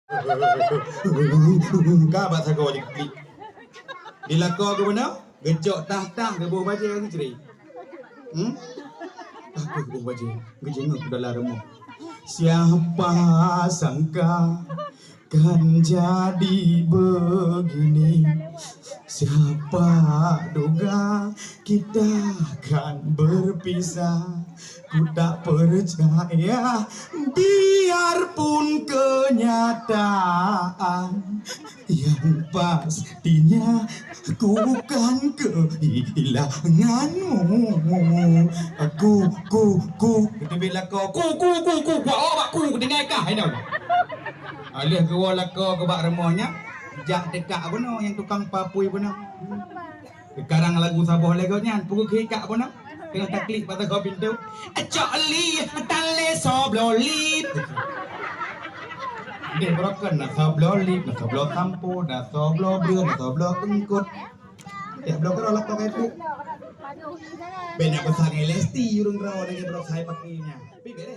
Ka bahasa kau je klik. Dilakor ke mana? Gejok tah-tah ke bawah baja ni cerai. Aku ke bawah baja. Gejenguk ke dalam rumah. Siapa sangka kan jadi begini. Siapa duga kita kan berpisah. Ku tak percaya biarpun kenyataan yang pastinya aku kan kehilanganmu. Aku kita bila kau ku buat aku dengar kah ini. Alih ke wala kau ke bak remahnya jak dekat apa no yang tukang papui apa no. Sekarang lagu Sabah legonya pukul kikak apa no. Kena taklik pada kau pintu. Cokli tale soblolip. Dia broken nak soblolip, nak soblol tampo, nak soblol brun, nak soblol kengkut. Ya blok kalau kau itu. Banyak besar ngelesti urung rawa dengan brok saya pakainya. Pikir